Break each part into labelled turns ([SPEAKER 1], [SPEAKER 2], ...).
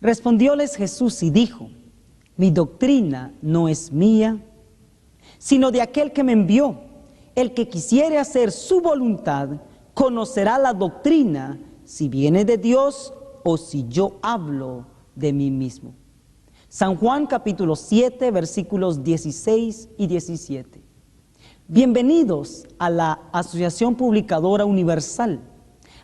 [SPEAKER 1] Respondióles Jesús y dijo: mi doctrina no es mía, sino de aquel que me envió. El que quisiere hacer su voluntad, conocerá la doctrina, si viene de Dios o si yo hablo de mí mismo. San Juan capítulo 7, versículos 16 y 17. Bienvenidos a la Asociación Publicadora Universal,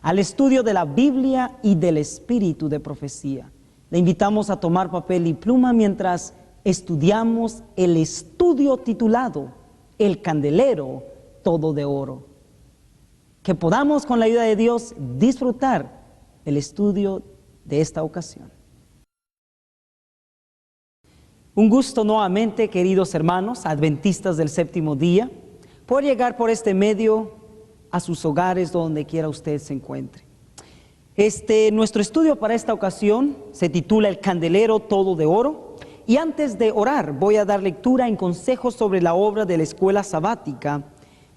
[SPEAKER 1] al estudio de la Biblia y del Espíritu de Profecía. Le invitamos a tomar papel y pluma mientras estudiamos el estudio titulado El Candelero Todo de Oro. Que podamos, con la ayuda de Dios, disfrutar el estudio de esta ocasión. Un gusto nuevamente, queridos hermanos adventistas del séptimo día, por llegar por este medio a sus hogares donde quiera usted se encuentre. Nuestro estudio para esta ocasión se titula El Candelero Todo de Oro. Y antes de orar, voy a dar lectura en consejos sobre la obra de la escuela sabática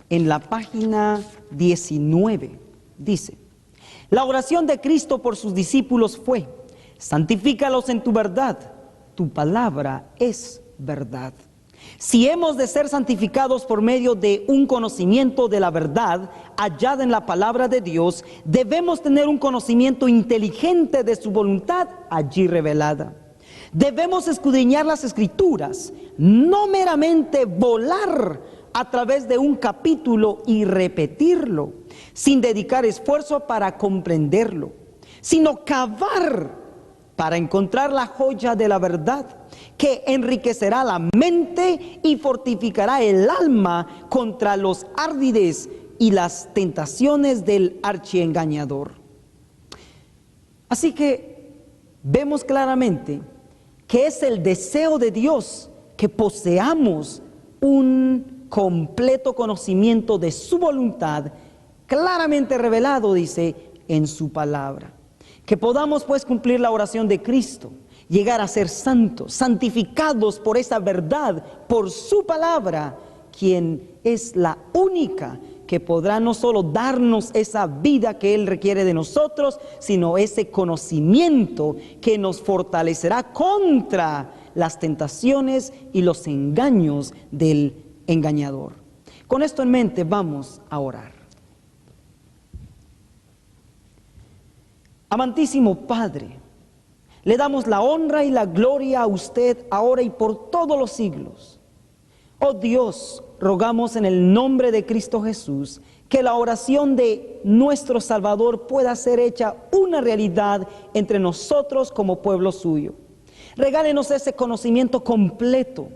[SPEAKER 1] en la página 19. Dice: la oración de Cristo por sus discípulos fue: santifícalos en tu verdad, tu palabra es verdad. Si hemos de ser santificados por medio de un conocimiento de la verdad hallada en la palabra de Dios, debemos tener un conocimiento inteligente de su voluntad allí revelada. Debemos escudriñar las Escrituras, no meramente volar a través de un capítulo y repetirlo, sin dedicar esfuerzo para comprenderlo, sino cavar para encontrar la joya de la verdad, que enriquecerá la mente y fortificará el alma contra los ardides y las tentaciones del archiengañador. Así que vemos claramente que es el deseo de Dios que poseamos un completo conocimiento de su voluntad, claramente revelado, dice, en su palabra. Que podamos pues cumplir la oración de Cristo, llegar a ser santos, santificados por esa verdad, por su palabra, quien es la única que podrá no solo darnos esa vida que Él requiere de nosotros, sino ese conocimiento que nos fortalecerá contra las tentaciones y los engaños del engañador. Con esto en mente vamos a orar. Amantísimo Padre, le damos la honra y la gloria a usted ahora y por todos los siglos. Oh Dios, rogamos en el nombre de Cristo Jesús que la oración de nuestro Salvador pueda ser hecha una realidad entre nosotros como pueblo suyo. Regálenos ese conocimiento completo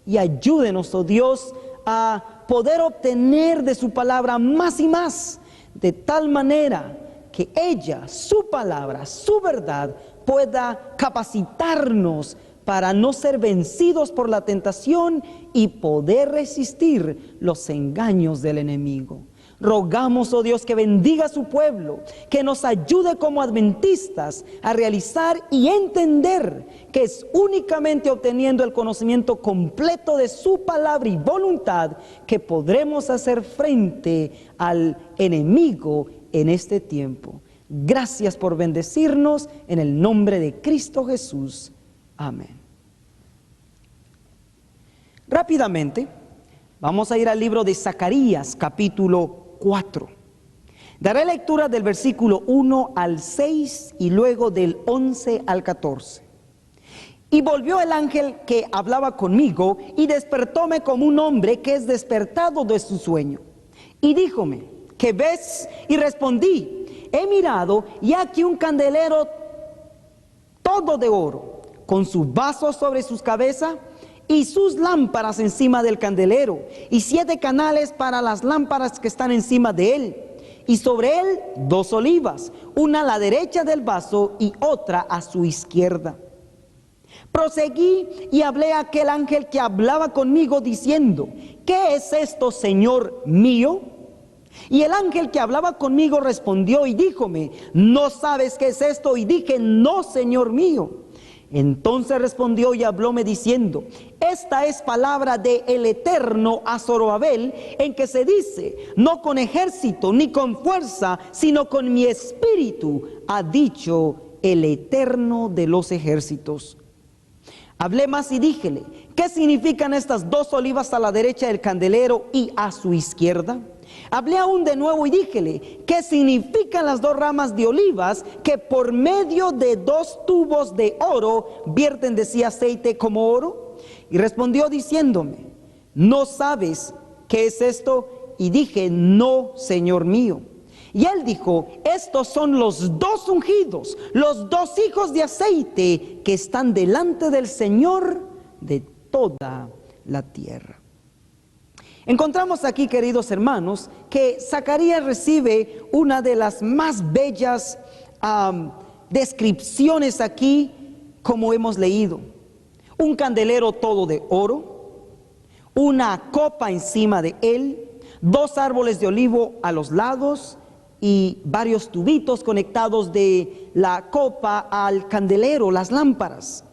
[SPEAKER 1] y ayúdenos, oh Dios, a poder obtener de su palabra más y más, de tal manera que ella, su palabra, su verdad, pueda capacitarnos para no ser vencidos por la tentación y poder resistir los engaños del enemigo. Rogamos, oh Dios, que bendiga a su pueblo, que nos ayude como adventistas a realizar y entender que es únicamente obteniendo el conocimiento completo de su palabra y voluntad que podremos hacer frente al enemigo en este tiempo. Gracias por bendecirnos en el nombre de Cristo Jesús. Amén. Rápidamente, vamos a ir al libro de Zacarías, capítulo 4. Daré lectura del versículo 1 al 6 y luego del 11 al 14. Y volvió el ángel que hablaba conmigo y despertóme como un hombre que es despertado de su sueño. Y díjome: ¿qué ves? Y respondí: he mirado y aquí un candelero todo de oro, con sus vasos sobre sus cabezas y sus lámparas encima del candelero, y 7 canales para las lámparas que están encima de él, y sobre él 2 olivas, una a la derecha del vaso y otra a su izquierda. Proseguí y hablé a aquel ángel que hablaba conmigo diciendo: ¿qué es esto, Señor mío? Y el ángel que hablaba conmigo respondió y díjome: ¿no sabes qué es esto? Y dije: no, Señor mío. Entonces respondió y hablóme diciendo: esta es palabra de el Eterno a Zorobabel, en que se dice: no con ejército ni con fuerza, sino con mi espíritu, ha dicho el Eterno de los ejércitos. Hablé más y díjele: ¿qué significan estas dos olivas a la derecha del candelero y a su izquierda? Hablé aún de nuevo y díjele: ¿qué significan las dos ramas de olivas que por medio de dos tubos de oro vierten de sí aceite como oro? Y respondió diciéndome: ¿no sabes qué es esto? Y dije: no, Señor mío. Y él dijo: estos son los dos ungidos, los dos hijos de aceite que están delante del Señor de toda la tierra. Encontramos aquí, queridos hermanos, que Zacarías recibe una de las más bellas descripciones aquí, como hemos leído. Un candelero todo de oro, una copa encima de él, dos árboles de olivo a los lados y varios tubitos conectados de la copa al candelero, las lámparas.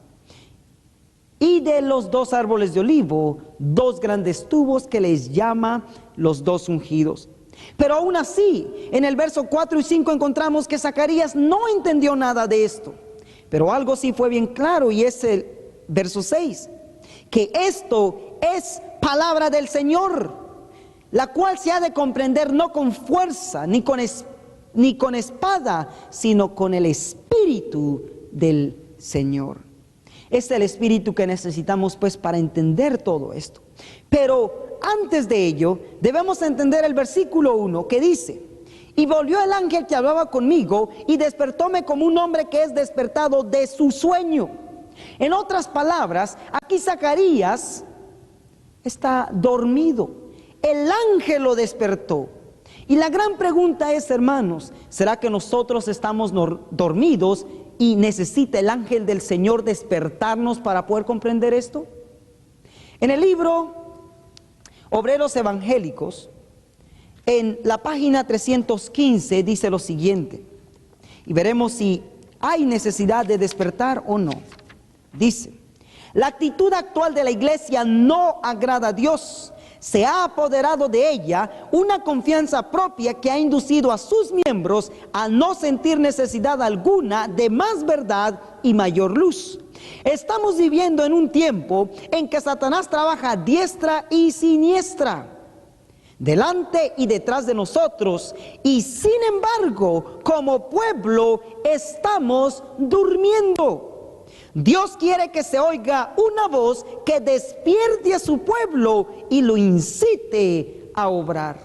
[SPEAKER 1] Y de los dos árboles de olivo, dos grandes tubos que les llama los dos ungidos. Pero aún así, en el verso 4 y 5 encontramos que Zacarías no entendió nada de esto. Pero algo sí fue bien claro, y es el verso 6, que esto es palabra del Señor, la cual se ha de comprender no con fuerza ni con espada, sino con el Espíritu del Señor. Es el Espíritu que necesitamos pues para entender todo esto. Pero antes de ello debemos entender el versículo 1 que dice: y volvió el ángel que hablaba conmigo y despertóme como un hombre que es despertado de su sueño. En otras palabras, aquí Zacarías está dormido. El ángel lo despertó. Y la gran pregunta es, hermanos, ¿será que nosotros estamos dormidos y necesita el ángel del Señor despertarnos para poder comprender esto? En el libro Obreros Evangélicos, en la página 315 dice lo siguiente, y veremos si hay necesidad de despertar o no. Dice: la actitud actual de la iglesia no agrada a Dios. Se ha apoderado de ella una confianza propia que ha inducido a sus miembros a no sentir necesidad alguna de más verdad y mayor luz. Estamos viviendo en un tiempo en que Satanás trabaja a diestra y siniestra, delante y detrás de nosotros, y sin embargo, como pueblo, estamos durmiendo. Dios quiere que se oiga una voz que despierte a su pueblo y lo incite a obrar.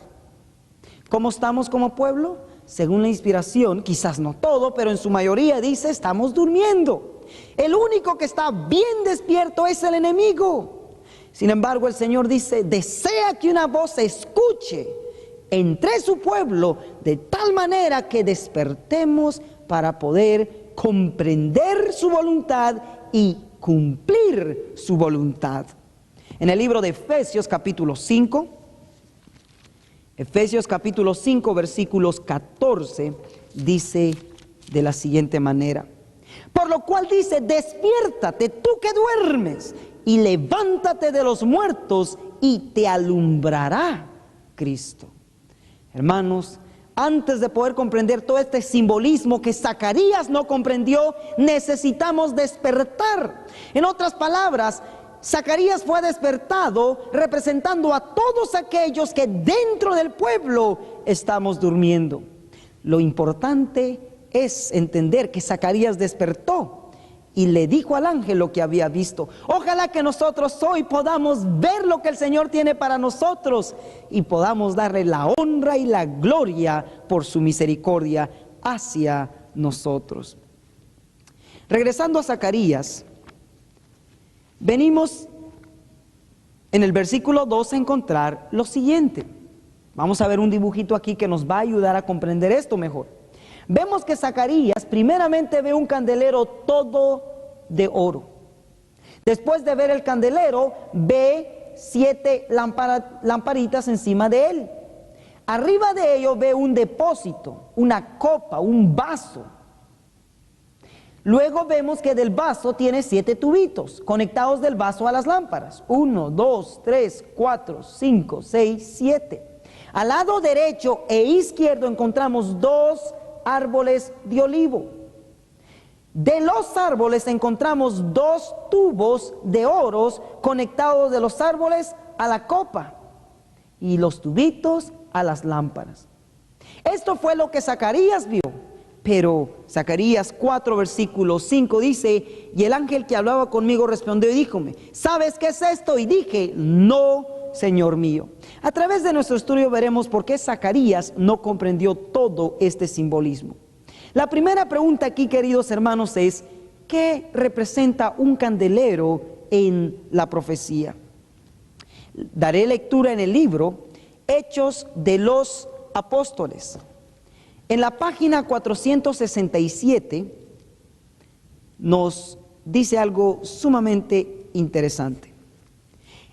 [SPEAKER 1] ¿Cómo estamos como pueblo? Según la inspiración, quizás no todo, pero en su mayoría dice: estamos durmiendo. El único que está bien despierto es el enemigo. Sin embargo, el Señor dice: desea que una voz se escuche entre su pueblo, de tal manera que despertemos para poder comprender su voluntad y cumplir su voluntad. En el libro de Efesios capítulo 5, versículos 14, dice de la siguiente manera: por lo cual dice: despiértate tú que duermes, y levántate de los muertos, y te alumbrará Cristo. Hermanos, antes de poder comprender todo este simbolismo que Zacarías no comprendió, necesitamos despertar. En otras palabras, Zacarías fue despertado representando a todos aquellos que dentro del pueblo estamos durmiendo. Lo importante es entender que Zacarías despertó y le dijo al ángel lo que había visto. Ojalá que nosotros hoy podamos ver lo que el Señor tiene para nosotros y podamos darle la honra y la gloria por su misericordia hacia nosotros. Regresando a Zacarías, venimos en el versículo 2 a encontrar lo siguiente. Vamos a ver un dibujito aquí que nos va a ayudar a comprender esto mejor. Vemos que Zacarías primeramente ve un candelero todo de oro. Después de ver el candelero, ve 7 lamparitas encima de él. Arriba de ello ve un depósito, una copa, un vaso. Luego vemos que del vaso tiene 7 tubitos conectados del vaso a las lámparas. 1, 2, 3, 4, 5, 6, 7. Al lado derecho e izquierdo encontramos 2 árboles de olivo. De los árboles encontramos 2 tubos de oro conectados de los árboles a la copa y los tubitos a las lámparas. Esto fue lo que Zacarías vio. Pero Zacarías 4 versículo 5 dice: y el ángel que hablaba conmigo respondió y díjome: ¿sabes qué es esto? Y dije: no, Señor mío. A través de nuestro estudio veremos por qué Zacarías no comprendió todo este simbolismo. La primera pregunta aquí, queridos hermanos, es: ¿qué representa un candelero en la profecía? Daré lectura en el libro Hechos de los Apóstoles. En la página 467 nos dice algo sumamente interesante.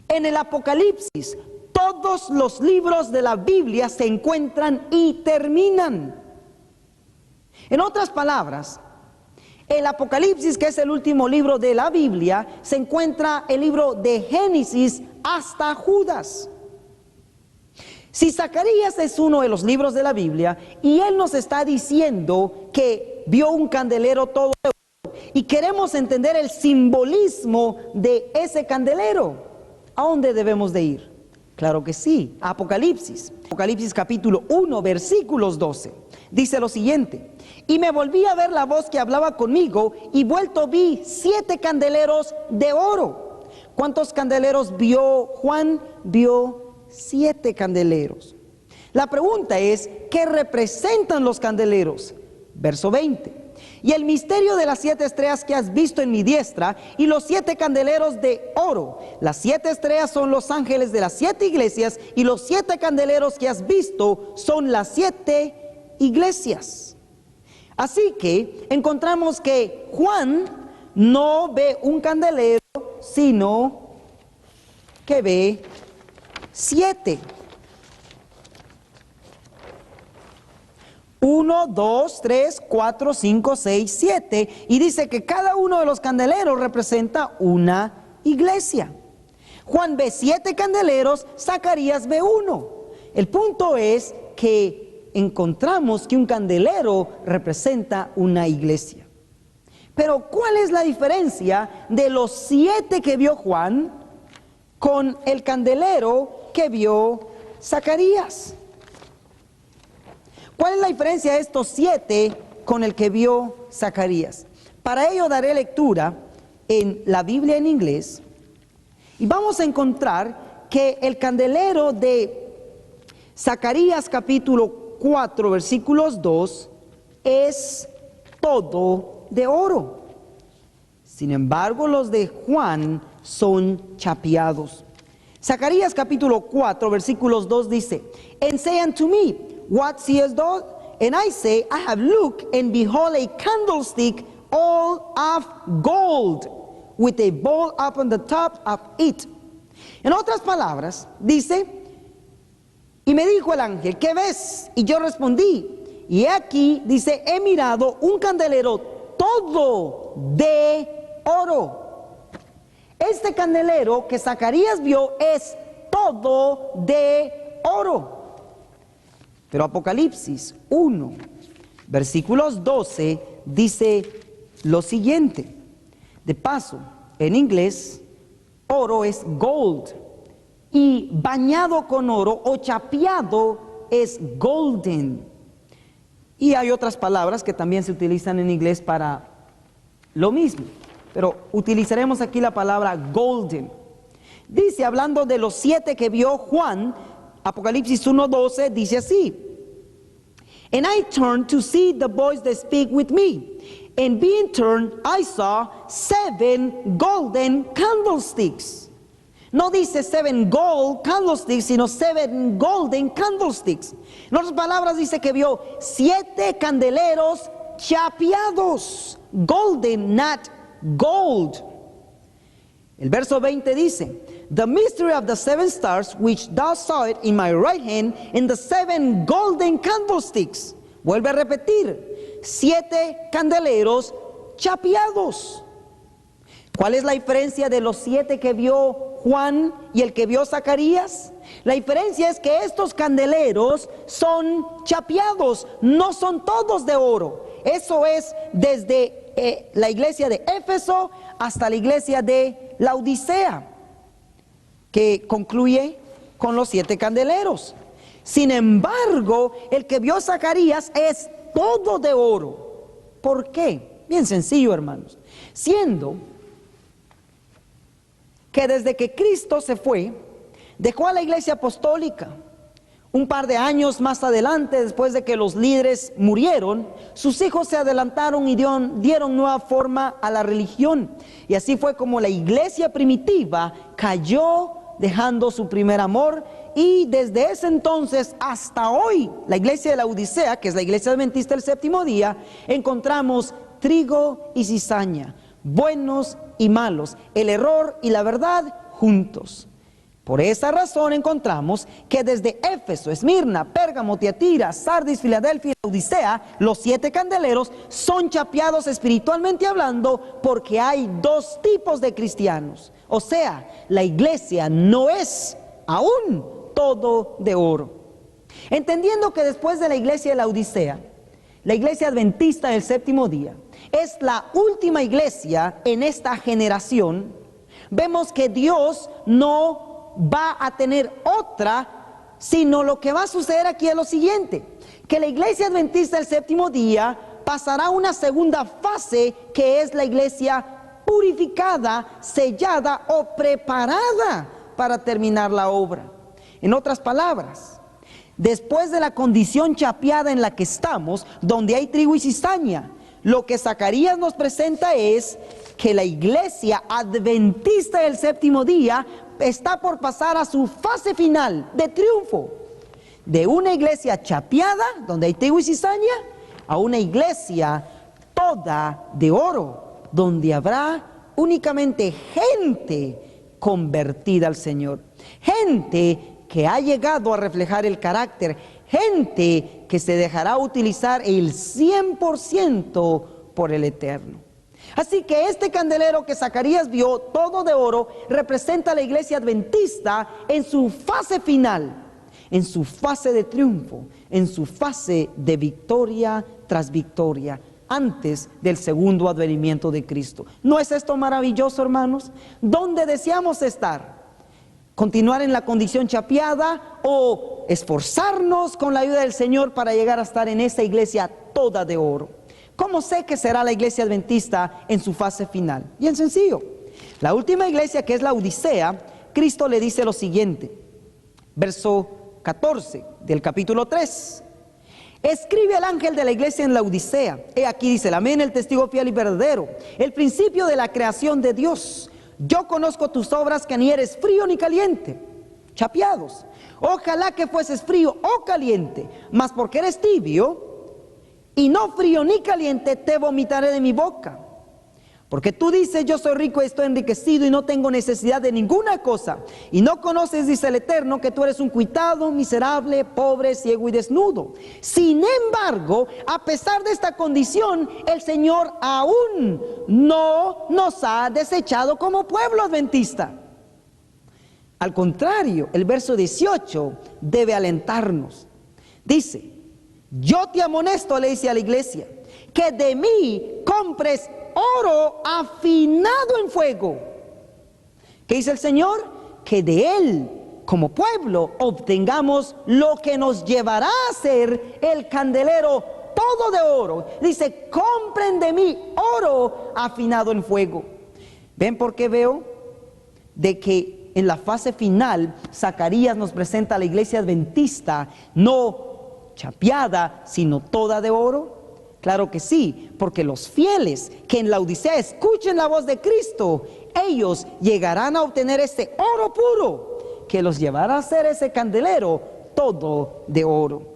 [SPEAKER 1] En el Apocalipsis, todos los libros de la Biblia se encuentran y terminan. En otras palabras, el Apocalipsis, que es el último libro de la Biblia, se encuentra el libro de Génesis hasta Judas. Si Zacarías es uno de los libros de la Biblia y él nos está diciendo que vio un candelero todo de oro y queremos entender el simbolismo de ese candelero, ¿a dónde debemos de ir? Claro que sí, a Apocalipsis. Apocalipsis capítulo 1 versículos 12. Dice lo siguiente: y me volví a ver la voz que hablaba conmigo, y vuelto vi 7 candeleros de oro. ¿Cuántos candeleros vio Juan? Vio 7 candeleros. La pregunta es: ¿qué representan los candeleros? Verso 20: y el misterio de las 7 estrellas que has visto en mi diestra, y los 7 candeleros de oro. Las 7 estrellas son los ángeles de las 7 iglesias, y los 7 candeleros que has visto son las 7 iglesias. Así que encontramos que Juan no ve un candelero, sino que ve 7. 1, 2, 3, 4, 5, 6, 7. Y dice que cada uno de los candeleros representa una iglesia. Juan ve 7 candeleros, Zacarías ve 1. El punto es que encontramos que un candelero representa una iglesia. Pero ¿cuál es la diferencia de los 7 que vio Juan con el candelero que vio Zacarías? ¿Cuál es la diferencia de estos 7 con el que vio Zacarías? Para ello daré lectura en la Biblia en inglés y vamos a encontrar que el candelero de Zacarías capítulo 4 versículos 2 es todo de oro. Sin embargo, los de Juan son chapeados. Zacarías capítulo 4 versículos 2 dice: and say unto me, what seest thou? And I say, I have looked, and behold a candlestick all of gold, with a bowl upon the top of it. En otras palabras, dice: y me dijo el ángel, ¿qué ves? Y yo respondí, y aquí, dice, he mirado un candelero todo de oro. Este candelero que Zacarías vio es todo de oro. Pero Apocalipsis 1, versículos 12, dice lo siguiente. De paso, en inglés, oro es gold, y bañado con oro o chapeado es golden. Y hay otras palabras que también se utilizan en inglés para lo mismo, pero utilizaremos aquí la palabra golden. Dice, hablando de los 7 que vio Juan, Apocalipsis 1:12 dice así: and I turned to see the voice that speak with me, and being turned I saw 7 golden candlesticks. No dice 7 gold candlesticks, sino 7 golden candlesticks. En otras palabras, dice que vio 7 candeleros chapeados. Golden, not gold. El verso 20 dice: the mystery of the 7 stars, which thou sawest in my right hand, and the 7 golden candlesticks. Vuelve a repetir: 7 candeleros chapeados. ¿Cuál es la diferencia de los 7 que vio Juan y el que vio Zacarías? La diferencia es que estos candeleros son chapeados, no son todos de oro. Eso es desde la iglesia de Éfeso hasta la iglesia de Laodicea, que concluye con los 7 candeleros. Sin embargo, el que vio Zacarías es todo de oro. ¿Por qué? Bien sencillo, hermanos. Siendo que desde que Cristo se fue, dejó a la iglesia apostólica. Un par de años más adelante, después de que los líderes murieron, sus hijos se adelantaron y dieron nueva forma a la religión. Y así fue como la iglesia primitiva cayó, dejando su primer amor. Y desde ese entonces hasta hoy, la iglesia de Laodicea, que es la iglesia adventista del séptimo día, encontramos trigo y cizaña, buenos y malos, el error y la verdad juntos. Por esa razón encontramos que desde Éfeso, Esmirna, Pérgamo, Tiatira, Sardis, Filadelfia y Laodicea, los 7 candeleros son chapeados espiritualmente hablando, porque hay 2 tipos de cristianos. O sea, la iglesia no es aún todo de oro. Entendiendo que después de la iglesia de Laodicea, la iglesia adventista del séptimo día es la última iglesia en esta generación, vemos que Dios no va a tener otra, sino lo que va a suceder aquí es lo siguiente: que la iglesia adventista del séptimo día pasará a una segunda fase, que es la iglesia purificada, sellada o preparada para terminar la obra. En otras palabras, después de la condición chapeada en la que estamos, donde hay trigo y cizaña, lo que Zacarías nos presenta es que la iglesia adventista del séptimo día está por pasar a su fase final de triunfo. De una iglesia chapeada, donde hay trigo y cizaña, a una iglesia toda de oro, donde habrá únicamente gente convertida al Señor, gente que ha llegado a reflejar el carácter, gente que se dejará utilizar el 100% por el Eterno. Así que este candelero que Zacarías vio, todo de oro, representa a la iglesia adventista en su fase final, en su fase de triunfo, en su fase de victoria tras victoria, antes del segundo advenimiento de Cristo. ¿No es esto maravilloso, hermanos? ¿Dónde deseamos estar? ¿Continuar en la condición chapeada o esforzarnos con la ayuda del Señor para llegar a estar en esa iglesia toda de oro? ¿Cómo sé que será la iglesia adventista en su fase final? Bien sencillo. La última iglesia, que es la Odisea, Cristo le dice lo siguiente, verso 14 del capítulo 3. Escribe al ángel de la iglesia en la Odisea. He aquí, dice el amén, el testigo fiel y verdadero, el principio de la creación de Dios. Yo conozco tus obras, que ni eres frío ni caliente. Chapeados. Ojalá que fueses frío o caliente, mas porque eres tibio y no frío ni caliente, te vomitaré de mi boca. Porque tú dices, yo soy rico y estoy enriquecido y no tengo necesidad de ninguna cosa. Y no conoces, dice el Eterno, que tú eres un cuitado, miserable, pobre, ciego y desnudo. Sin embargo, a pesar de esta condición, el Señor aún no nos ha desechado como pueblo adventista. Al contrario, el verso 18 debe alentarnos. Dice, yo te amonesto, le dice a la iglesia, que de mí compres oro afinado en fuego. ¿Qué dice el Señor? Que de Él, como pueblo, obtengamos lo que nos llevará a ser el candelero todo de oro. Dice, compren de mí oro afinado en fuego. ¿Ven por qué veo? De que en la fase final, Zacarías nos presenta a la iglesia adventista, no chapeada, sino toda de oro. Claro que sí, porque los fieles que en la Odisea escuchen la voz de Cristo, ellos llegarán a obtener este oro puro, que los llevará a ser ese candelero todo de oro.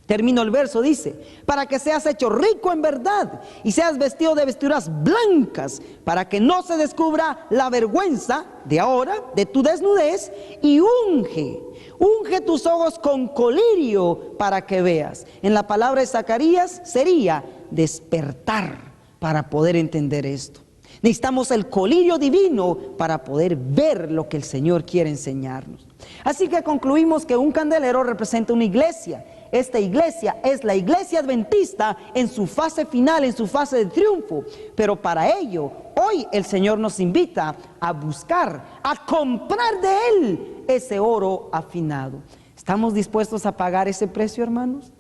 [SPEAKER 1] Termino el verso, dice, para que seas hecho rico en verdad y seas vestido de vestiduras blancas, para que no se descubra la vergüenza de ahora, de tu desnudez, y unge tus ojos con colirio para que veas. En la palabra de Zacarías sería despertar para poder entender esto. Necesitamos el colirio divino para poder ver lo que el Señor quiere enseñarnos. Así que concluimos que un candelero representa una iglesia Esta iglesia es la iglesia adventista en su fase final, en su fase de triunfo. Pero para ello, hoy el Señor nos invita a buscar, a comprar de Él ese oro afinado. ¿Estamos dispuestos a pagar ese precio, hermanos?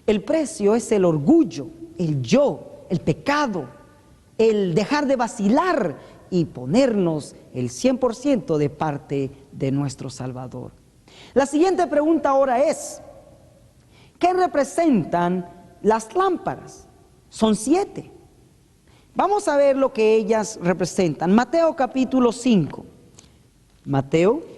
[SPEAKER 1] El precio es el orgullo, el yo, el pecado, el dejar de vacilar y ponernos el 100% de parte de nuestro Salvador. La siguiente pregunta ahora es: ¿qué representan las lámparas? Son 7. Vamos a ver lo que ellas representan. Mateo capítulo 5. Mateo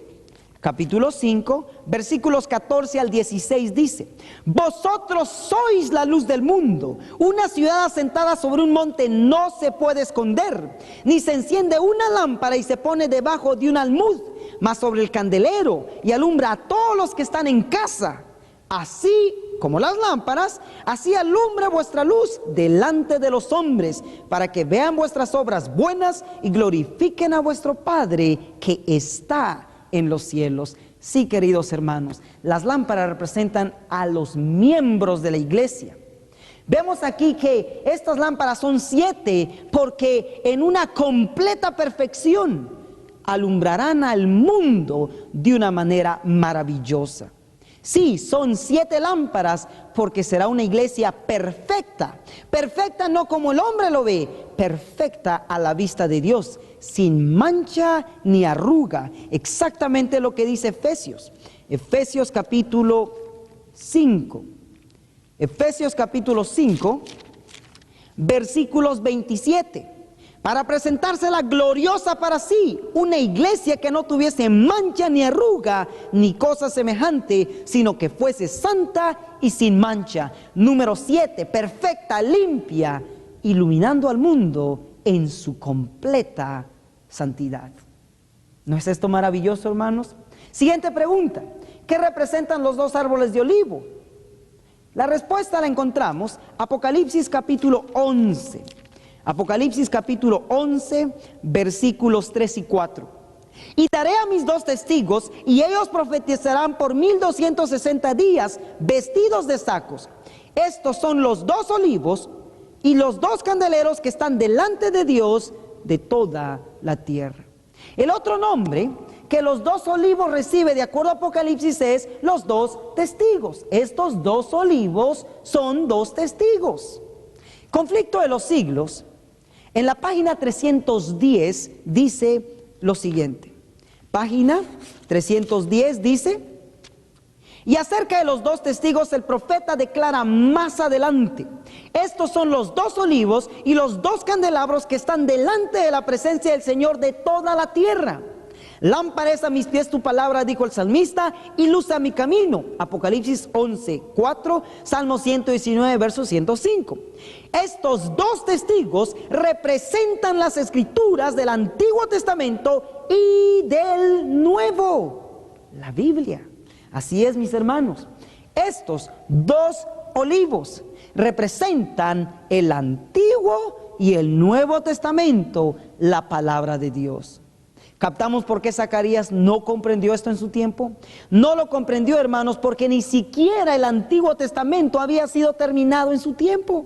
[SPEAKER 1] capítulo 5, versículos 14 al 16 dice: vosotros sois la luz del mundo. Una ciudad asentada sobre un monte no se puede esconder, ni se enciende una lámpara y se pone debajo de un almud, mas sobre el candelero, y alumbra a todos los que están en casa. Así como las lámparas, así alumbre vuestra luz delante de los hombres, para que vean vuestras obras buenas y glorifiquen a vuestro Padre que está en los cielos. Sí, queridos hermanos, las lámparas representan a los miembros de la iglesia. Vemos aquí que estas lámparas son 7 porque en una completa perfección alumbrarán al mundo de una manera maravillosa. Sí, son 7 lámparas porque será una iglesia perfecta. Perfecta no como el hombre lo ve, perfecta a la vista de Dios, sin mancha ni arruga. Exactamente lo que dice Efesios. Efesios capítulo 5. Efesios capítulo 5, versículos 27. Para presentársela gloriosa para sí, una iglesia que no tuviese mancha ni arruga ni cosa semejante, sino que fuese santa y sin mancha. Número 7, perfecta, limpia, iluminando al mundo en su completa santidad. ¿No es esto maravilloso, hermanos? Siguiente pregunta: ¿qué representan los 2 árboles de olivo? La respuesta la encontramos Apocalipsis capítulo 11. Apocalipsis capítulo 11, versículos 3 y 4. Y daré a mis 2 testigos, y ellos profetizarán por 1260 días, vestidos de sacos. Estos son los 2 olivos y los 2 candeleros que están delante de Dios de toda la tierra. El otro nombre que los 2 olivos recibe de acuerdo a Apocalipsis es los 2 testigos. Estos 2 olivos son 2 testigos. Conflicto de los siglos. En la página 310 dice lo siguiente. Página 310 dice: y acerca de los 2 testigos el profeta declara más adelante: estos son los 2 olivos y los 2 candelabros que están delante de la presencia del Señor de toda la tierra. Lámpara es a mis pies tu palabra, dijo el salmista, y luz a mi camino. Apocalipsis 11, 4, Salmo 119, verso 105. Estos 2 testigos representan las escrituras del Antiguo Testamento y del Nuevo, la Biblia. Así es, mis hermanos. Estos 2 olivos representan el Antiguo y el Nuevo Testamento, la palabra de Dios. ¿Captamos por qué Zacarías no comprendió esto en su tiempo? No lo comprendió, hermanos, porque ni siquiera el Antiguo Testamento había sido terminado en su tiempo.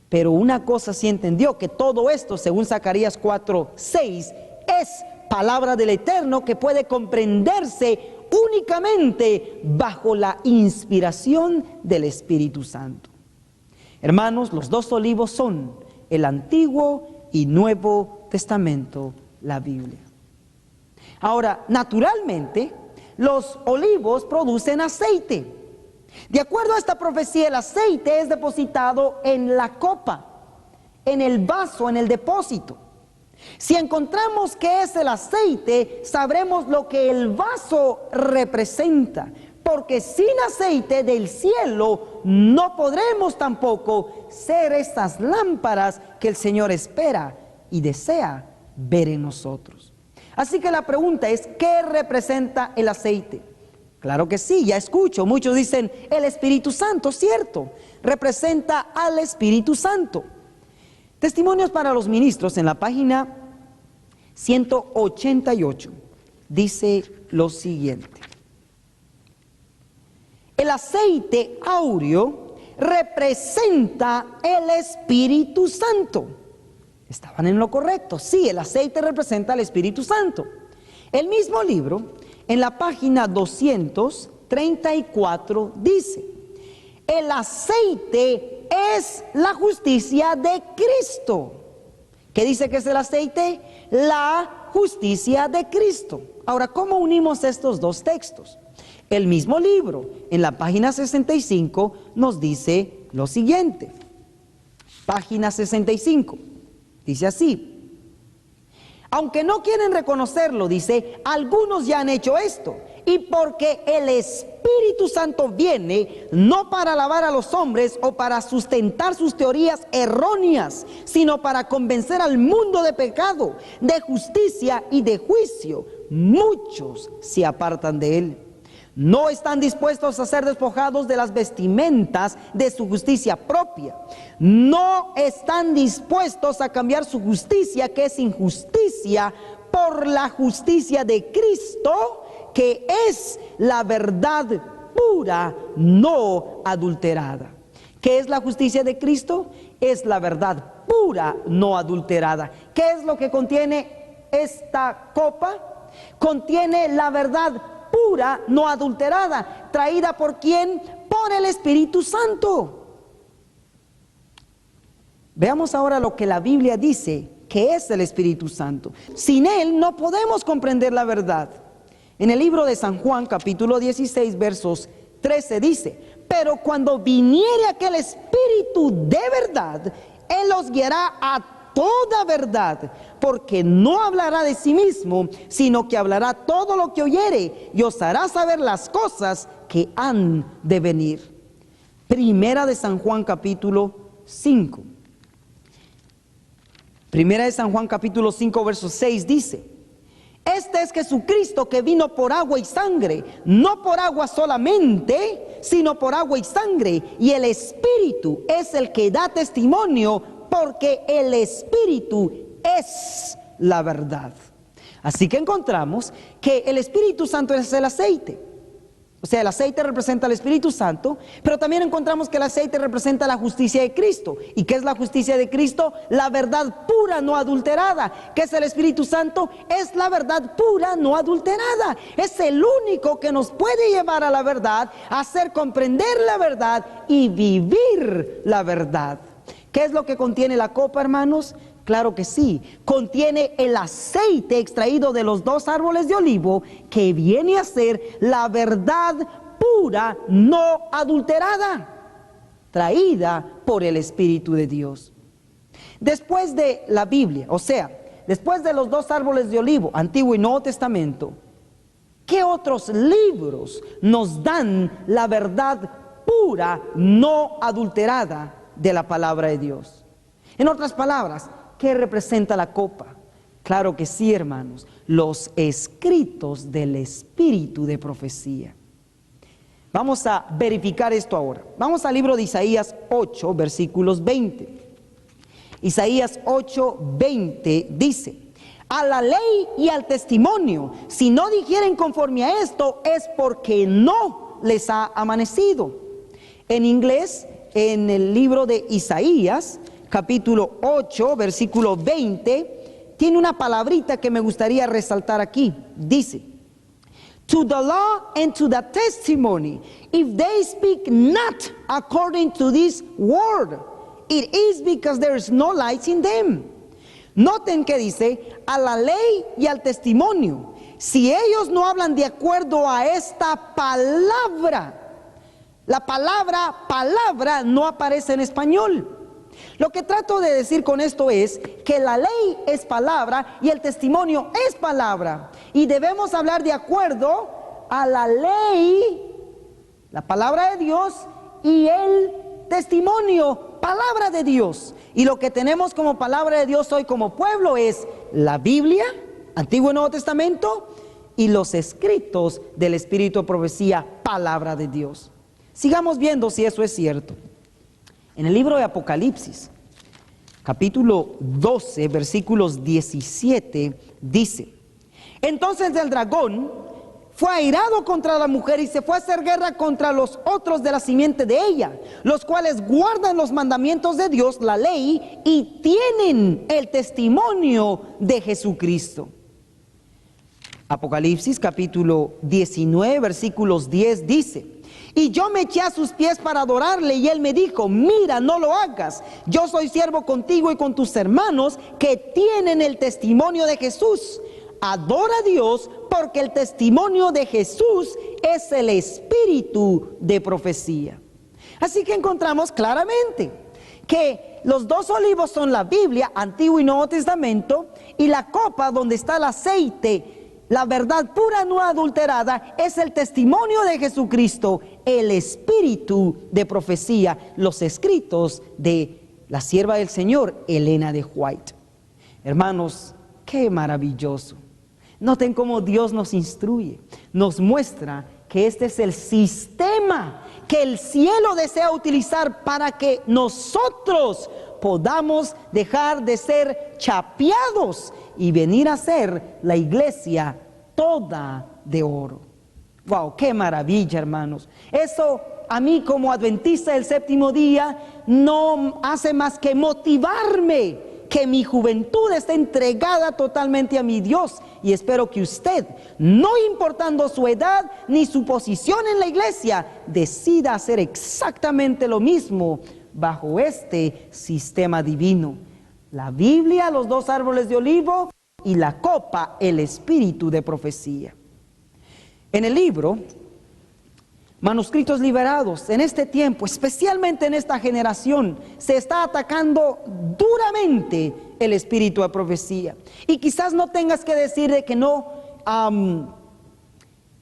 [SPEAKER 1] Pero una cosa sí entendió, que todo esto, según Zacarías 4:6, es palabra del Eterno que puede comprenderse únicamente bajo la inspiración del Espíritu Santo. Hermanos, los 2 olivos son el Antiguo y Nuevo Testamento, la Biblia. Ahora, naturalmente, los olivos producen aceite. De acuerdo a esta profecía, el aceite es depositado en la copa, en el vaso, en el depósito. Si encontramos que es el aceite, sabremos lo que el vaso representa, porque sin aceite del cielo no podremos tampoco ser estas lámparas que el Señor espera y desea ver en nosotros. Así que la pregunta es: ¿qué representa el aceite? Claro que sí, ya escucho, muchos dicen el Espíritu Santo, cierto, representa al Espíritu Santo. Testimonios para los ministros, en la página 188, dice lo siguiente: El aceite áureo representa el Espíritu Santo. Estaban en lo correcto. Sí, el aceite representa al Espíritu Santo. El mismo libro, en la página 234, dice: el aceite es la justicia de Cristo. ¿Qué dice que es el aceite? La justicia de Cristo. Ahora, ¿cómo unimos estos dos textos? El mismo libro, en la página 65, nos dice lo siguiente. Página 65. Dice así: aunque no quieren reconocerlo, dice, algunos ya han hecho esto. Y porque el Espíritu Santo viene no para alabar a los hombres o para sustentar sus teorías erróneas, sino para convencer al mundo de pecado, de justicia y de juicio, muchos se apartan de él. No están dispuestos a ser despojados de las vestimentas de su justicia propia. No están dispuestos a cambiar su justicia, que es injusticia, por la justicia de Cristo, que es la verdad pura, no adulterada. ¿Qué es la justicia de Cristo? Es la verdad pura, no adulterada. ¿Qué es lo que contiene esta copa? Contiene la verdad pura, no adulterada, traída ¿por quién? Por el Espíritu Santo. Veamos ahora lo que la Biblia dice que es el Espíritu Santo. Sin él no podemos comprender la verdad. En el libro de San Juan, capítulo 16, versos 13 dice: pero cuando viniere aquel Espíritu de verdad, él los guiará a toda verdad, porque no hablará de sí mismo, sino que hablará todo lo que oyere y os hará saber las cosas que han de venir. Primera de San Juan capítulo 5. Primera de San Juan capítulo 5 verso 6 dice: este es Jesucristo que vino por agua y sangre, no por agua solamente, sino por agua y sangre, y el Espíritu es el que da testimonio, porque el Espíritu es la verdad. Así que encontramos que el Espíritu Santo es el aceite. O sea, el aceite representa al Espíritu Santo, pero también encontramos que el aceite representa la justicia de Cristo. ¿Y qué es la justicia de Cristo? La verdad pura, no adulterada. ¿Qué es el Espíritu Santo? Es la verdad pura, no adulterada. Es el único que nos puede llevar a la verdad, hacer comprender la verdad y vivir la verdad. ¿Qué es lo que contiene la copa, hermanos? Claro que sí, contiene el aceite extraído de los dos árboles de olivo, que viene a ser la verdad pura, no adulterada, traída por el Espíritu de Dios. Después de la Biblia, o sea, después de los dos árboles de olivo, Antiguo y Nuevo Testamento, ¿qué otros libros nos dan la verdad pura, no adulterada de la palabra de Dios? En otras palabras, ¿qué representa la copa? Claro que sí, hermanos, los escritos del Espíritu de profecía. Vamos a verificar esto ahora. Vamos al libro de Isaías 8, versículos 20. Isaías 8, 20 dice: a la ley y al testimonio, si no dijeren conforme a esto, es porque no les ha amanecido. En inglés, en el libro de Isaías, capítulo 8, versículo 20, tiene una palabrita que me gustaría resaltar aquí. Dice: to the law and to the testimony, if they speak not according to this word, it is because there is no light in them. Noten que dice: a la ley y al testimonio, si ellos no hablan de acuerdo a esta palabra. La palabra no aparece en español. Lo que trato de decir con esto es que la ley es palabra y el testimonio es palabra. Y debemos hablar de acuerdo a la ley, la palabra de Dios, y el testimonio, palabra de Dios. Y lo que tenemos como palabra de Dios hoy como pueblo es la Biblia, Antiguo y Nuevo Testamento, y los escritos del Espíritu de profecía, palabra de Dios. Sigamos viendo si eso es cierto. En el libro de Apocalipsis, capítulo 12, versículos 17, dice: entonces el dragón fue airado contra la mujer y se fue a hacer guerra contra los otros de la simiente de ella, los cuales guardan los mandamientos de Dios, la ley, y tienen el testimonio de Jesucristo. Apocalipsis capítulo 19 versículos 10 dice: y yo me eché a sus pies para adorarle, y él me dijo: mira, no lo hagas, yo soy siervo contigo y con tus hermanos que tienen el testimonio de Jesús. Adora a Dios, porque el testimonio de Jesús es el espíritu de profecía. Así que encontramos claramente que los dos olivos son la Biblia, Antiguo y Nuevo Testamento, y la copa donde está el aceite, la verdad pura no adulterada, es el testimonio de Jesucristo, el espíritu de profecía, los escritos de la sierva del Señor, Elena de White. Hermanos, qué maravilloso. Noten cómo Dios nos instruye, nos muestra que este es el sistema que el cielo desea utilizar para que nosotros podamos dejar de ser chapeados y venir a ser la iglesia toda de oro. ¡Wow! ¡Qué maravilla, hermanos! Eso a mí como adventista del séptimo día no hace más que motivarme que mi juventud esté entregada totalmente a mi Dios, y espero que usted, no importando su edad ni su posición en la iglesia, decida hacer exactamente lo mismo bajo este sistema divino. La Biblia, los dos árboles de olivo, y la copa, el espíritu de profecía. En el libro Manuscritos Liberados, en este tiempo, especialmente en esta generación, se está atacando duramente el espíritu de profecía. Y quizás no tengas que decir de que no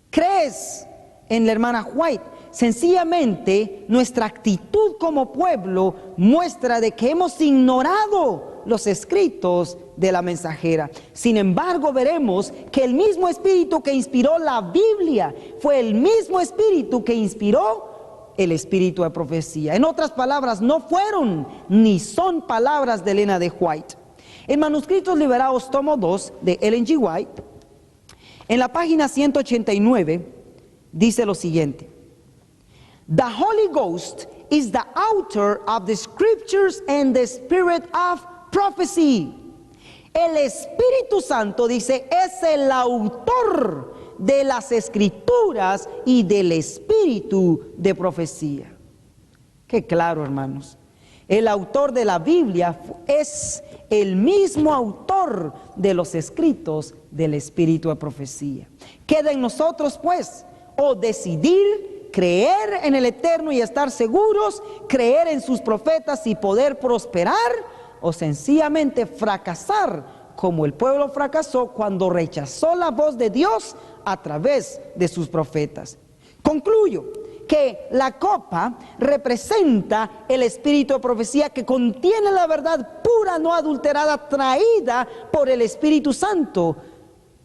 [SPEAKER 1] crees en la hermana White. Sencillamente, nuestra actitud como pueblo muestra de que hemos ignorado los escritos de la mensajera. Sin embargo, veremos que el mismo espíritu que inspiró la Biblia fue el mismo espíritu que inspiró el espíritu de profecía. En otras palabras, no fueron ni son palabras de Elena de White. En Manuscritos Liberados, tomo 2, de Ellen G. White, en la página 189, dice lo siguiente: The Holy Ghost is the author of the scriptures and the spirit of prophecy. El Espíritu Santo, dice, es el autor de las escrituras y del espíritu de profecía. Qué claro, hermanos. El autor de la Biblia es el mismo autor de los escritos del espíritu de profecía. Queda en nosotros, pues, o decidir creer en el Eterno y estar seguros, creer en sus profetas y poder prosperar, o sencillamente fracasar como el pueblo fracasó cuando rechazó la voz de Dios a través de sus profetas. Concluyo que la copa representa el espíritu de profecía que contiene la verdad pura, no adulterada, traída por el Espíritu Santo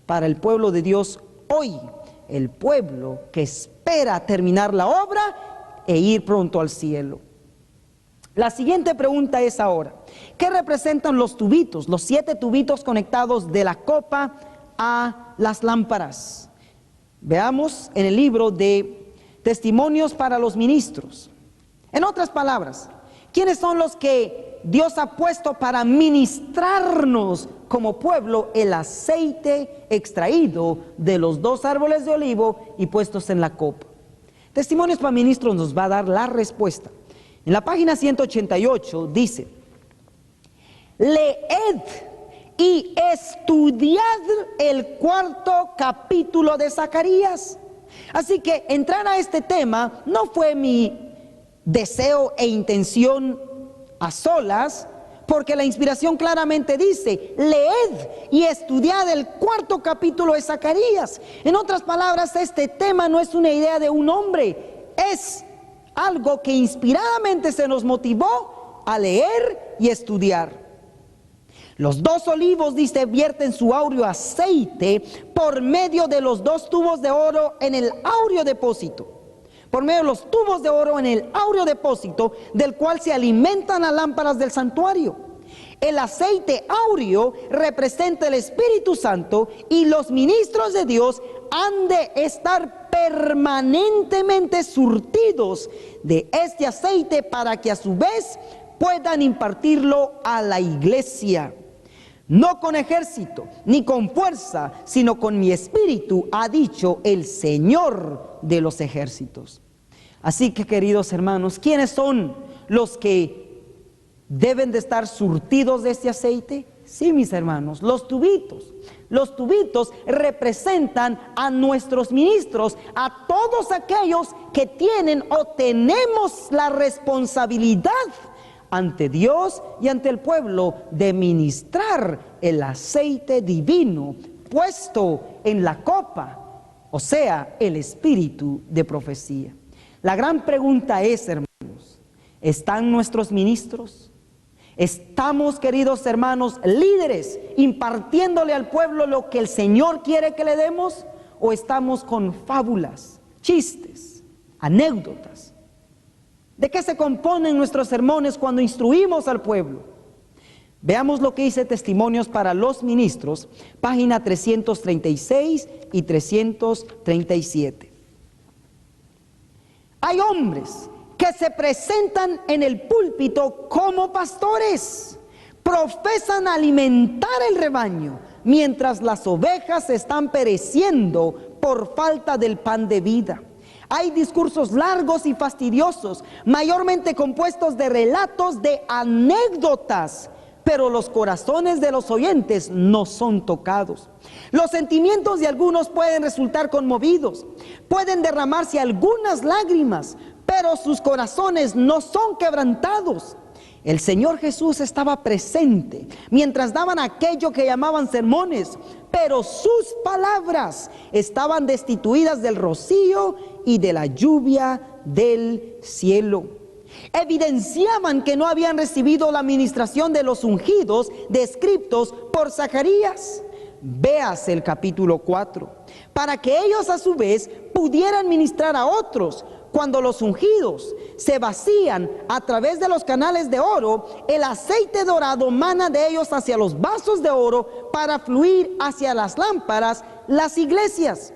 [SPEAKER 1] para el pueblo de Dios hoy, el pueblo que espera terminar la obra e ir pronto al cielo. La siguiente pregunta es ahora: ¿qué representan los tubitos, los 7 tubitos conectados de la copa a las lámparas? Veamos en el libro de Testimonios para los Ministros. En otras palabras, ¿quiénes son los que Dios ha puesto para ministrarnos como pueblo el aceite extraído de los 2 árboles de olivo y puestos en la copa? Testimonios para Ministros nos va a dar la respuesta. En la página 188 dice: leed y estudiad el 4º capítulo de Zacarías. Así que entrar a este tema no fue mi deseo e intención a solas, porque la inspiración claramente dice: leed y estudiad el 4º capítulo de Zacarías. En otras palabras, este tema no es una idea de un hombre, es algo que inspiradamente se nos motivó a leer y estudiar. Los 2 olivos, dice, vierten su áureo aceite por medio de los 2 tubos de oro en el áureo depósito. Por medio de los tubos de oro en el áureo depósito, del cual se alimentan las lámparas del santuario. El aceite áureo representa el Espíritu Santo, y los ministros de Dios han de estar permanentemente surtidos de este aceite para que a su vez puedan impartirlo a la iglesia. No con ejército, ni con fuerza, sino con mi espíritu, ha dicho el Señor de los ejércitos. Así que, queridos hermanos, ¿quiénes son los que deben de estar surtidos de este aceite? Sí, mis hermanos, los tubitos. Los tubitos representan a nuestros ministros, a todos aquellos que tienen o tenemos la responsabilidad ante Dios y ante el pueblo de ministrar el aceite divino puesto en la copa, o sea, el espíritu de profecía. La gran pregunta es, hermanos, ¿están nuestros ministros? ¿Estamos, queridos hermanos, líderes, impartiéndole al pueblo lo que el Señor quiere que le demos? ¿O estamos con fábulas, chistes, anécdotas? ¿De qué se componen nuestros sermones cuando instruimos al pueblo? Veamos lo que dice Testimonios para los Ministros, página 336 y 337. Hay hombres que se presentan en el púlpito como pastores, profesan alimentar el rebaño, mientras las ovejas están pereciendo por falta del pan de vida. Hay discursos largos y fastidiosos, mayormente compuestos de relatos de anécdotas, pero los corazones de los oyentes no son tocados. Los sentimientos de algunos pueden resultar conmovidos, pueden derramarse algunas lágrimas, pero sus corazones no son quebrantados. El Señor Jesús estaba presente mientras daban aquello que llamaban sermones, pero sus palabras estaban destituidas del rocío y de la lluvia del cielo. Evidenciaban que no habían recibido la ministración de los ungidos descritos por Zacarías. Véase el capítulo 4, para que ellos a su vez pudieran ministrar a otros. Cuando los ungidos se vacían a través de los canales de oro, el aceite dorado mana de ellos hacia los vasos de oro para fluir hacia las lámparas, las iglesias.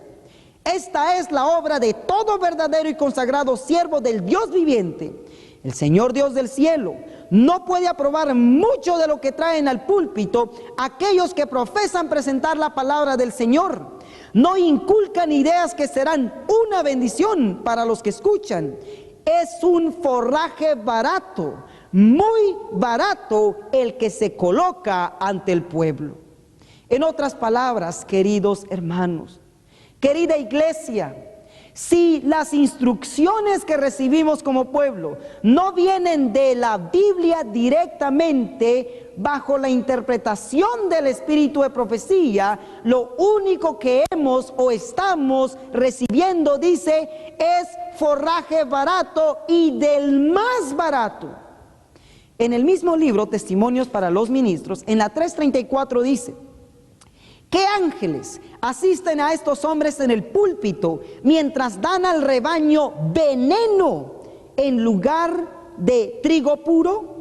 [SPEAKER 1] Esta es la obra de todo verdadero y consagrado siervo del Dios viviente. El Señor Dios del cielo no puede aprobar mucho de lo que traen al púlpito aquellos que profesan presentar la palabra del Señor. No inculcan ideas que serán una bendición para los que escuchan. Es un forraje barato, muy barato, el que se coloca ante el pueblo. En otras palabras, queridos hermanos, querida iglesia, si las instrucciones que recibimos como pueblo no vienen de la Biblia directamente bajo la interpretación del espíritu de profecía, lo único que hemos o estamos recibiendo, dice, es forraje barato y del más barato. En el mismo libro, Testimonios para los Ministros, en la 334 dice: ¿qué ángeles asisten a estos hombres en el púlpito mientras dan al rebaño veneno en lugar de trigo puro,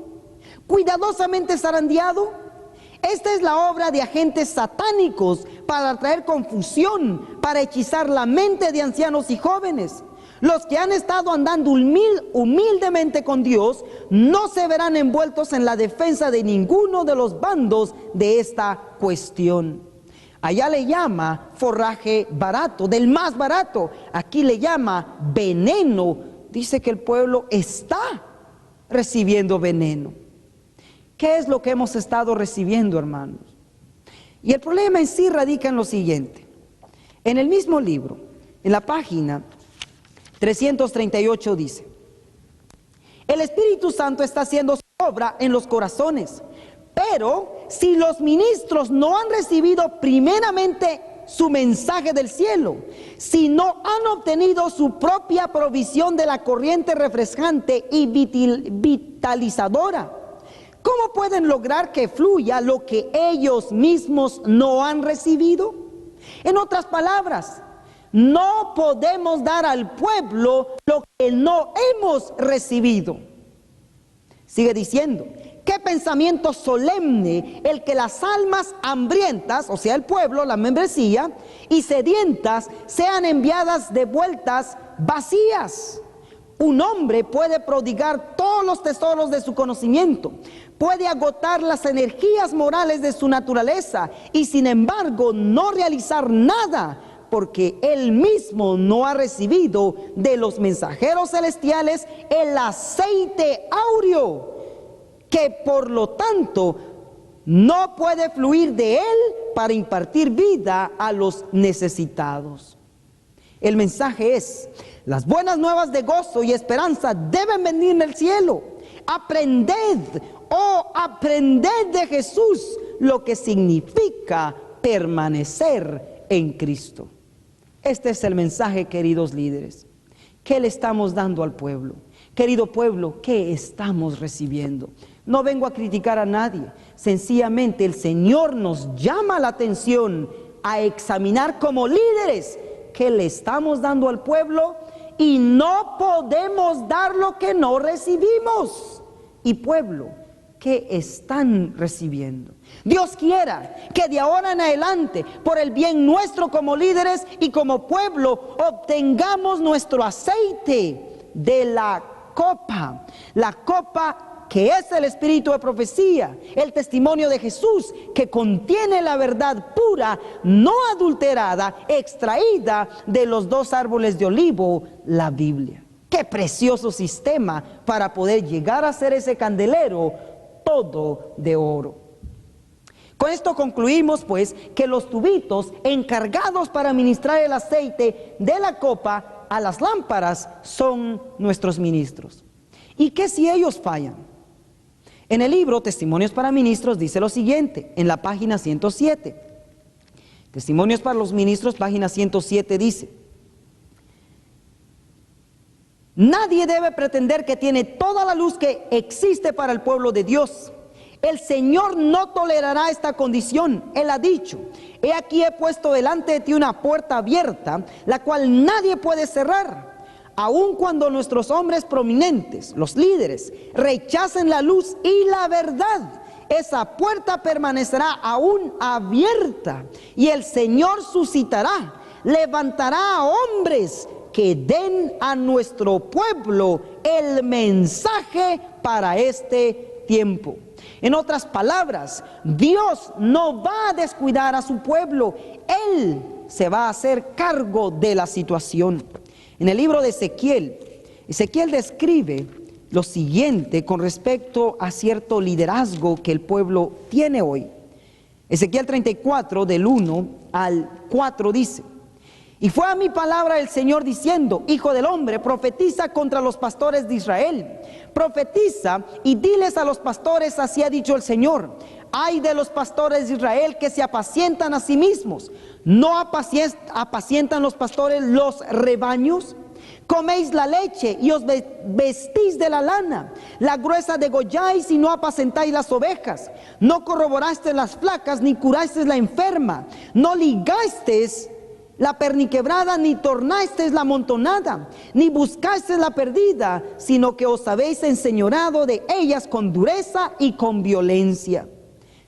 [SPEAKER 1] cuidadosamente zarandeado? Esta es la obra de agentes satánicos para traer confusión, para hechizar la mente de ancianos y jóvenes. Los que han estado andando humildemente con Dios no se verán envueltos en la defensa de ninguno de los bandos de esta cuestión. Allá le llama forraje barato, del más barato. Aquí le llama veneno. Dice que el pueblo está recibiendo veneno. ¿Qué es lo que hemos estado recibiendo, hermanos? Y el problema en sí radica en lo siguiente. En el mismo libro, en la página 338 dice: el Espíritu Santo está haciendo su obra en los corazones. Pero si los ministros no han recibido primeramente su mensaje del cielo, si no han obtenido su propia provisión de la corriente refrescante y vitalizadora, ¿cómo pueden lograr que fluya lo que ellos mismos no han recibido? En otras palabras, no podemos dar al pueblo lo que no hemos recibido. Sigue diciendo: qué pensamiento solemne el que las almas hambrientas, o sea el pueblo, la membresía, y sedientas sean enviadas de vueltas vacías. Un hombre puede prodigar todos los tesoros de su conocimiento, puede agotar las energías morales de su naturaleza y sin embargo no realizar nada, porque él mismo no ha recibido de los mensajeros celestiales el aceite áureo, que por lo tanto no puede fluir de él para impartir vida a los necesitados. El mensaje es: las buenas nuevas de gozo y esperanza deben venir del cielo. Aprended de Jesús lo que significa permanecer en Cristo. Este es el mensaje, queridos líderes. ¿Qué le estamos dando al pueblo? Querido pueblo, ¿qué estamos recibiendo? No vengo a criticar a nadie. Sencillamente el Señor nos llama la atención a examinar como líderes qué le estamos dando al pueblo, y no podemos dar lo que no recibimos. Y pueblo, ¿qué están recibiendo? Dios quiera que de ahora en adelante, por el bien nuestro como líderes y como pueblo, obtengamos nuestro aceite de la copa que es el espíritu de profecía, el testimonio de Jesús, que contiene la verdad pura, no adulterada, extraída de los dos árboles de olivo, la Biblia. Qué precioso sistema para poder llegar a ser ese candelero todo de oro. Con esto concluimos pues que los tubitos encargados para ministrar el aceite de la copa a las lámparas son nuestros ministros. ¿Y qué si ellos fallan? En el libro Testimonios para Ministros dice lo siguiente, en la página 107. Testimonios para los Ministros, página 107 dice: nadie debe pretender que tiene toda la luz que existe para el pueblo de Dios. El Señor no tolerará esta condición. Él ha dicho: he aquí he puesto delante de ti una puerta abierta, la cual nadie puede cerrar. Aun cuando nuestros hombres prominentes, los líderes, rechacen la luz y la verdad, esa puerta permanecerá aún abierta, y el Señor suscitará, levantará a hombres que den a nuestro pueblo el mensaje para este tiempo. En otras palabras, Dios no va a descuidar a su pueblo. Él se va a hacer cargo de la situación. En el libro de Ezequiel, Ezequiel describe lo siguiente con respecto a cierto liderazgo que el pueblo tiene hoy. Ezequiel 34, del 1 al 4 dice: y fue a mi palabra del Señor diciendo: hijo del hombre, profetiza contra los pastores de Israel. Profetiza y diles a los pastores: así ha dicho el Señor: ay de los pastores de Israel que se apacientan a sí mismos. ¿No apacientan los pastores los rebaños? Coméis la leche y os vestís de la lana, la gruesa degolláis y no apacentáis las ovejas. No corroborasteis las flacas, ni curasteis la enferma. No ligasteis la perniquebrada, ni tornasteis la amontonada, ni buscasteis la perdida, sino que os habéis enseñorado de ellas con dureza y con violencia.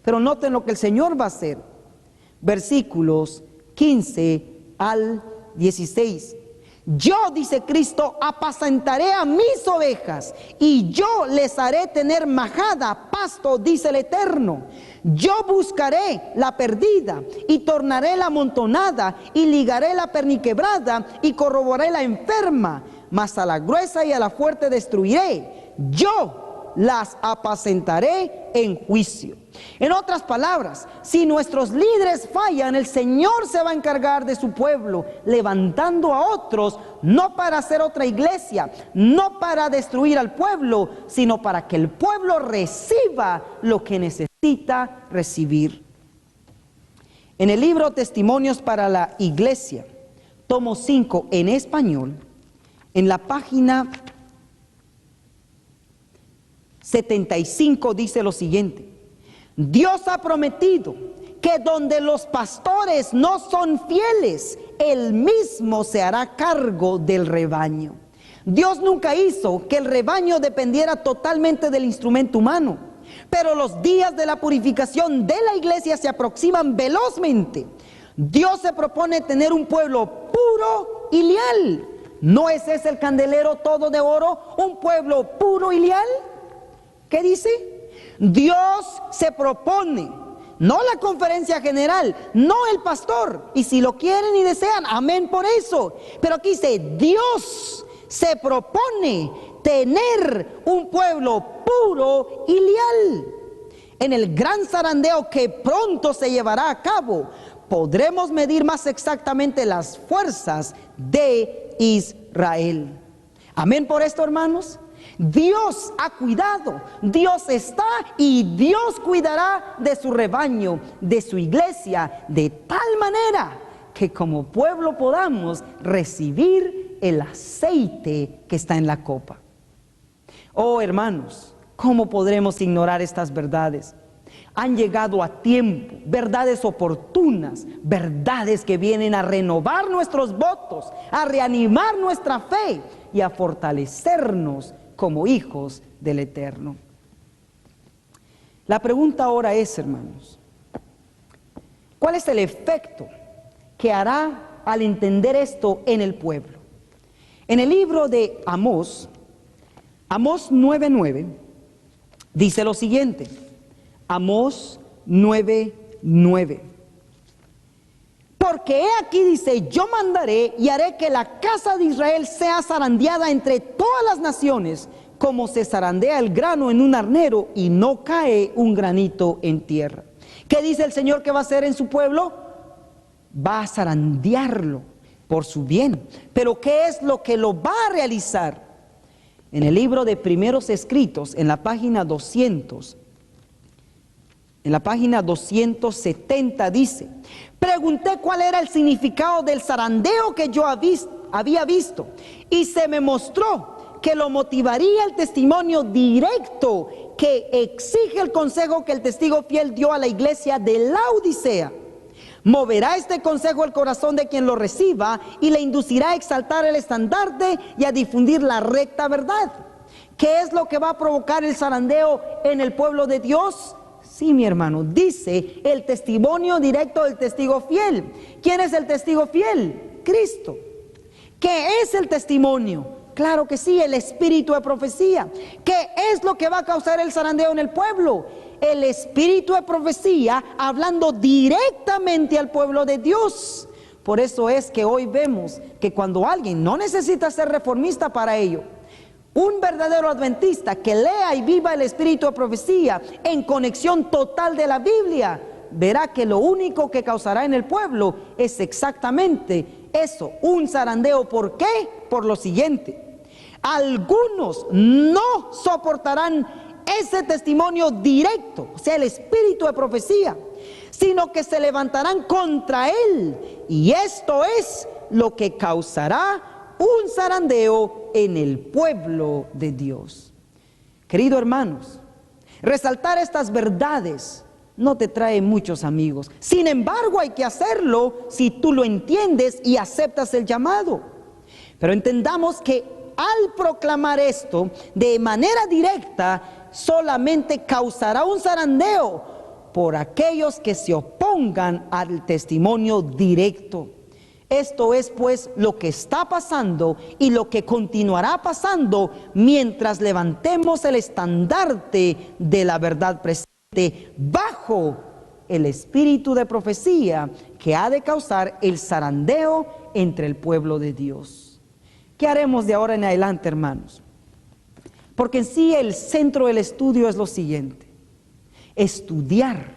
[SPEAKER 1] Pero noten lo que el Señor va a hacer. Versículos 15 al 16. Yo, dice Cristo, apacentaré a mis ovejas y yo les haré tener majada, pasto, dice el Eterno. Yo buscaré la perdida y tornaré la amontonada y ligaré la perniquebrada y corroboraré la enferma, mas a la gruesa y a la fuerte destruiré. Yo las apacentaré en juicio. En otras palabras, si nuestros líderes fallan, el Señor se va a encargar de su pueblo, levantando a otros, no para hacer otra iglesia, no para destruir al pueblo, sino para que el pueblo reciba lo que necesita recibir. En el libro Testimonios para la Iglesia, tomo 5 en español, en la página 75 dice lo siguiente: Dios ha prometido que donde los pastores no son fieles, Él mismo se hará cargo del rebaño. Dios nunca hizo que el rebaño dependiera totalmente del instrumento humano. pero los días de la purificación de la iglesia se aproximan velozmente. Dios se propone tener un pueblo puro y leal. ¿No es ese el candelero todo de oro? ¿Un pueblo puro y leal? ¿Qué dice? Dios se propone, no la conferencia general, no el pastor. Y si lo quieren y desean, amén por eso. Pero aquí dice, Dios se propone tener un pueblo puro y leal. En el gran zarandeo que pronto se llevará a cabo, podremos medir más exactamente las fuerzas de Israel. Amén por esto, hermanos. Dios ha cuidado, Dios está y Dios cuidará de su rebaño, de su iglesia, de tal manera que como pueblo podamos recibir el aceite que está en la copa. Oh, hermanos, ¿cómo podremos ignorar estas verdades? Han llegado a tiempo, verdades oportunas, verdades que vienen a renovar nuestros votos, a reanimar nuestra fe y a fortalecernos como hijos del Eterno. La pregunta ahora es, hermanos, ¿cuál es el efecto que hará al entender esto en el pueblo? En el libro de Amós 9:9, dice lo siguiente. Amós 9:9. Porque he aquí, dice, yo mandaré y haré que la casa de Israel sea zarandeada entre todas las naciones, como se zarandea el grano en un arnero y no cae un granito en tierra. ¿Qué dice el Señor que va a hacer en su pueblo? Va a zarandearlo por su bien. Pero ¿qué es lo que lo va a realizar? En el libro de Primeros Escritos, en la página 200, en la página 270 dice: pregunté cuál era el significado del zarandeo que yo había visto, y se me mostró que lo motivaría el testimonio directo que exige el consejo que el testigo fiel dio a la iglesia de Laodicea. Moverá este consejo el corazón de quien lo reciba y le inducirá a exaltar el estandarte y a difundir la recta verdad. ¿Qué es lo que va a provocar el zarandeo en el pueblo de Dios? Sí, mi hermano, dice el testimonio directo del testigo fiel. ¿Quién es el testigo fiel? Cristo. ¿Qué es el testimonio? Claro que sí, el espíritu de profecía. ¿Qué es lo que va a causar el zarandeo en el pueblo? El espíritu de profecía hablando directamente al pueblo de Dios. Por eso es que hoy vemos que cuando alguien no necesita ser reformista para ello, un verdadero adventista que lea y viva el espíritu de profecía en conexión total de la Biblia, verá que lo único que causará en el pueblo es exactamente eso, un zarandeo. ¿Por qué? Por lo siguiente: algunos no soportarán ese testimonio directo, o sea, el espíritu de profecía, sino que se levantarán contra él, y esto es lo que causará un zarandeo en el pueblo de Dios. Queridos hermanos, resaltar estas verdades no te trae muchos amigos. Sin embargo, hay que hacerlo si tú lo entiendes y aceptas el llamado. Pero entendamos que al proclamar esto de manera directa, solamente causará un zarandeo por aquellos que se opongan al testimonio directo. Esto es pues lo que está pasando y lo que continuará pasando mientras levantemos el estandarte de la verdad presente bajo el espíritu de profecía que ha de causar el zarandeo entre el pueblo de Dios. ¿Qué haremos de ahora en adelante, hermanos? Porque en sí el centro del estudio es lo siguiente: estudiar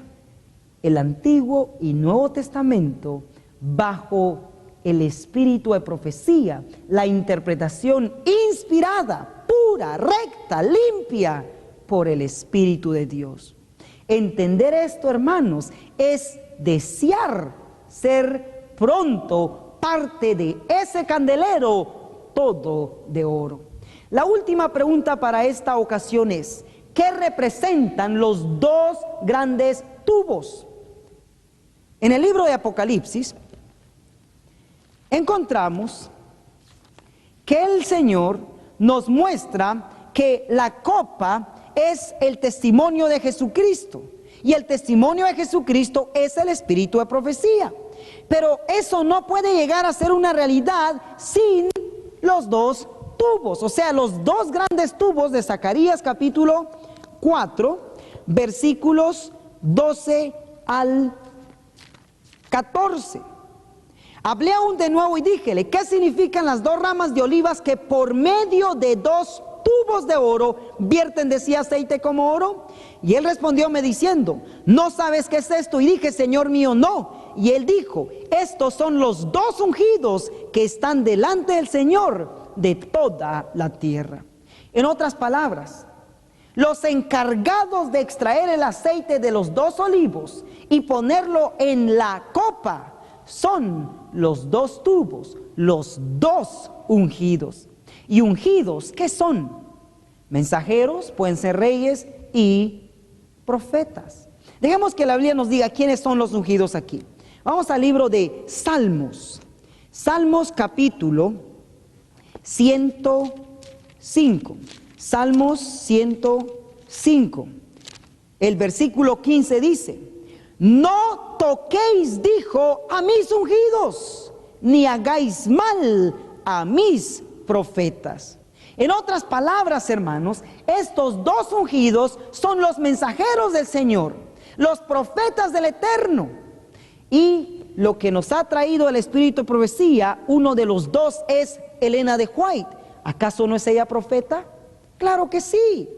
[SPEAKER 1] el Antiguo y Nuevo Testamento bajo el espíritu de profecía, la interpretación inspirada, pura, recta, limpia por el Espíritu de Dios. Entender esto, hermanos, es desear ser pronto parte de ese candelero todo de oro. La última pregunta para esta ocasión es: ¿qué representan los dos grandes tubos? En el libro de Apocalipsis encontramos que el Señor nos muestra que la copa es el testimonio de Jesucristo. Y el testimonio de Jesucristo es el espíritu de profecía. Pero eso no puede llegar a ser una realidad sin los dos tubos. O sea, los dos grandes tubos de Zacarías capítulo 4, versículos 12 al 14. Hablé aún de nuevo y díjele, ¿qué significan las dos ramas de olivas que por medio de dos tubos de oro vierten de sí aceite como oro? Y él respondióme diciendo, ¿no sabes qué es esto? Y dije, Señor mío, no. Y él dijo, estos son los dos ungidos que están delante del Señor de toda la tierra. En otras palabras, los encargados de extraer el aceite de los dos olivos y ponerlo en la copa son los dos tubos, los dos ungidos. ¿Y ungidos qué son? Mensajeros, pueden ser reyes y profetas. Dejemos que la Biblia nos diga quiénes son los ungidos aquí. Vamos al libro de Salmos. Salmos capítulo 105. Salmos 105. El versículo 15 dice, no toquéis, dijo, a mis ungidos, ni hagáis mal a mis profetas. En otras palabras, hermanos, estos dos ungidos son los mensajeros del Señor, los profetas del Eterno. Y lo que nos ha traído el espíritu de profecía, uno de los dos es Elena de White. ¿Acaso no es ella profeta? Claro que sí.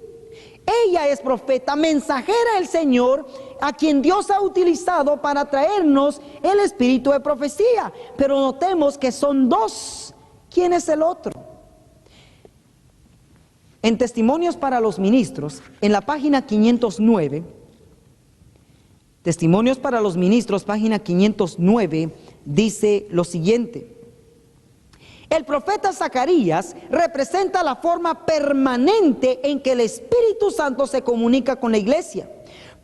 [SPEAKER 1] Ella es profeta, mensajera del Señor, a quien Dios ha utilizado para traernos el espíritu de profecía. Pero notemos que son dos. ¿Quién es el otro? En Testimonios para los Ministros, en la página 509, Testimonios para los Ministros, página 509, dice lo siguiente. El profeta Zacarías representa la forma permanente en que el Espíritu Santo se comunica con la iglesia,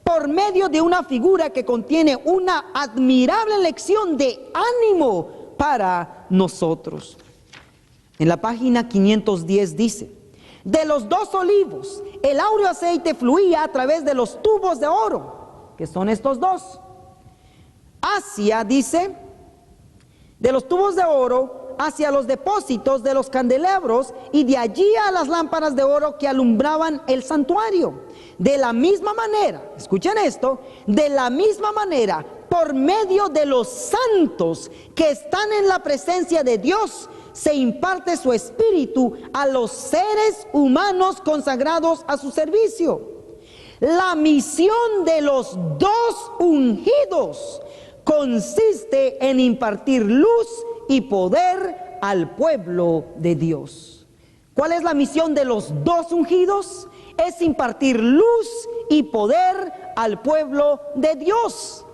[SPEAKER 1] por medio de una figura que contiene una admirable lección de ánimo para nosotros. En la página 510 dice, de los dos olivos, el áureo aceite fluía a través de los tubos de oro, que son estos dos. Hacia, dice, de los tubos de oro hacia los depósitos de los candelabros y de allí a las lámparas de oro que alumbraban el santuario. De la misma manera, escuchen esto, de la misma manera, por medio de los santos que están en la presencia de Dios, se imparte su espíritu a los seres humanos consagrados a su servicio. La misión de los dos ungidos consiste en impartir luz y poder al pueblo de Dios. ¿Cuál es la misión de los dos ungidos? Es impartir luz y poder al pueblo de Dios.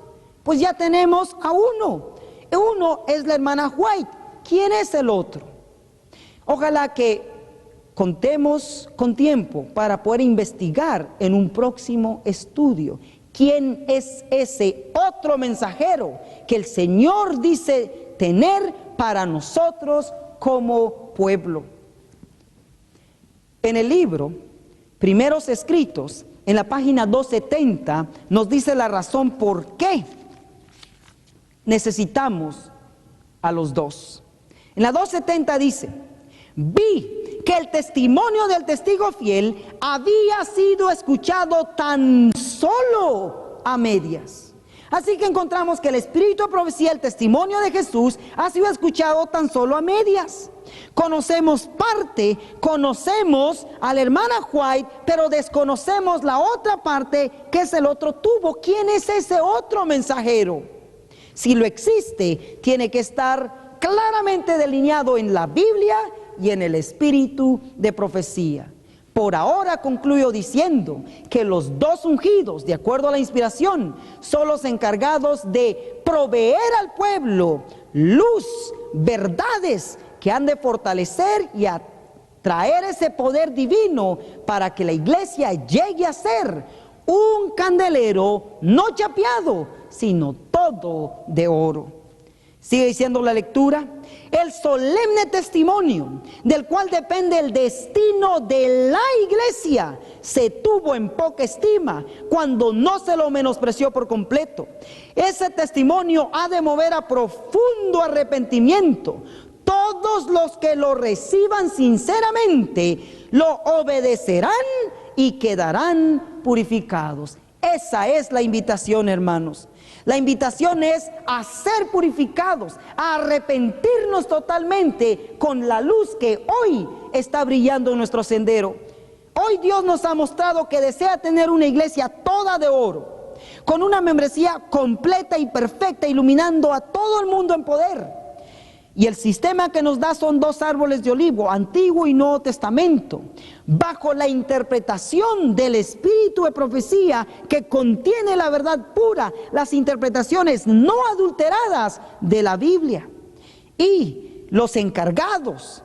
[SPEAKER 1] Pues ya tenemos a uno. Uno es la hermana White. ¿Quién es el otro? Ojalá que contemos con tiempo para poder investigar en un próximo estudio quién es ese otro mensajero que el Señor dice tener para nosotros como pueblo. En el libro Primeros Escritos, en la página 270, nos dice la razón por qué necesitamos a los dos. En la 270 dice, vi que el testimonio del testigo fiel había sido escuchado tan solo a medias. Así que encontramos que el espíritu de profecía, el testimonio de Jesús, ha sido escuchado tan solo a medias. Conocemos parte, conocemos a la hermana White, pero desconocemos la otra parte, que es el otro tubo. ¿Quién es ese otro mensajero? Si lo existe, tiene que estar claramente delineado en la Biblia y en el espíritu de profecía. Por ahora concluyo diciendo que los dos ungidos, de acuerdo a la inspiración, son los encargados de proveer al pueblo luz, verdades que han de fortalecer y atraer ese poder divino para que la iglesia llegue a ser un candelero no chapeado, sino todo de oro. Sigue diciendo la lectura: el solemne testimonio del cual depende el destino de la iglesia se tuvo en poca estima cuando no se lo menospreció por completo. Ese testimonio ha de mover a profundo arrepentimiento. Todos los que lo reciban sinceramente lo obedecerán y quedarán purificados. Esa es la invitación, hermanos. La invitación es a ser purificados, a arrepentirnos totalmente con la luz que hoy está brillando en nuestro sendero. Hoy Dios nos ha mostrado que desea tener una iglesia toda de oro, con una membresía completa y perfecta, iluminando a todo el mundo en poder. Y el sistema que nos da son 2 árboles de olivo, Antiguo y Nuevo Testamento, bajo la interpretación del espíritu de profecía que contiene la verdad pura, las interpretaciones no adulteradas de la Biblia. Y los encargados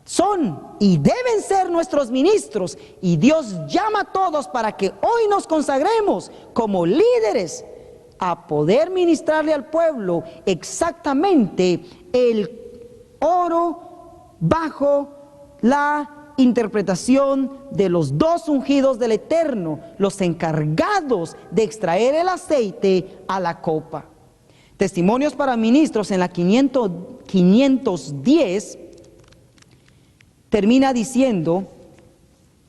[SPEAKER 1] son y deben ser nuestros ministros, y Dios llama a todos para que hoy nos consagremos como líderes a poder ministrarle al pueblo exactamente el oro bajo la interpretación de los 2 ungidos del Eterno, los encargados de extraer el aceite a la copa. Testimonios para ministros en la 510 termina diciendo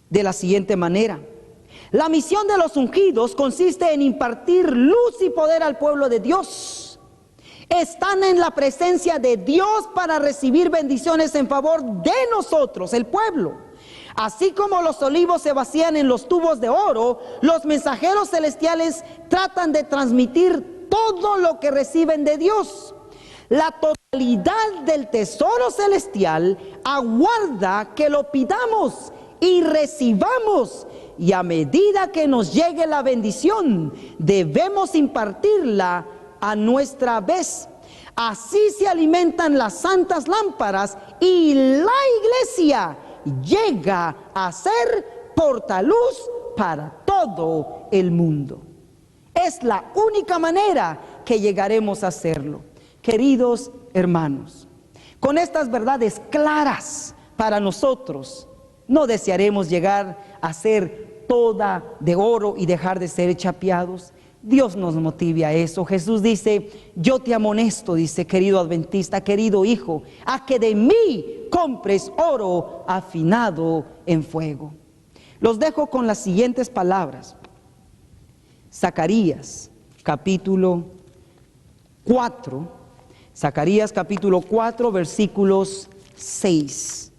[SPEAKER 1] de la siguiente manera: la misión de los ungidos consiste en impartir luz y poder al pueblo de Dios. Están en la presencia de Dios para recibir bendiciones en favor de nosotros, el pueblo. Así como los olivos se vacían en los tubos de oro, los mensajeros celestiales tratan de transmitir todo lo que reciben de Dios. La totalidad del tesoro celestial aguarda que lo pidamos y recibamos, y a medida que nos llegue la bendición, debemos impartirla a nuestra vez. Así se alimentan las santas lámparas y la iglesia llega a ser portaluz para todo el mundo. Es la única manera que llegaremos a hacerlo. Queridos hermanos, con estas verdades claras para nosotros, no desearemos llegar a ser toda de oro y dejar de ser chapeados. Dios nos motive a eso. Jesús dice: yo te amonesto, dice, querido adventista, querido hijo, a que de mí compres oro afinado en fuego. Los dejo con las siguientes palabras. Zacarías capítulo 4, Zacarías capítulo 4, versículos 6.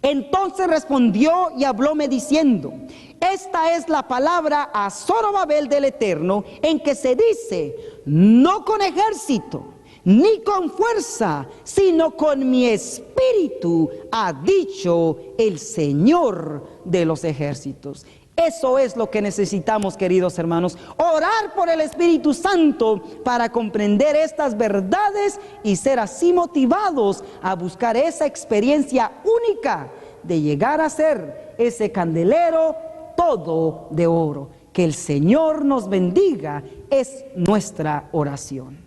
[SPEAKER 1] Entonces respondió y hablóme diciendo: esta es la palabra a Zorobabel del Eterno, en que se dice: no con ejército, ni con fuerza, sino con mi espíritu, ha dicho el Señor de los ejércitos. Eso es lo que necesitamos, queridos hermanos: orar por el Espíritu Santo para comprender estas verdades y ser así motivados a buscar esa experiencia única de llegar a ser ese candelero todo de oro. Que el Señor nos bendiga, es nuestra oración.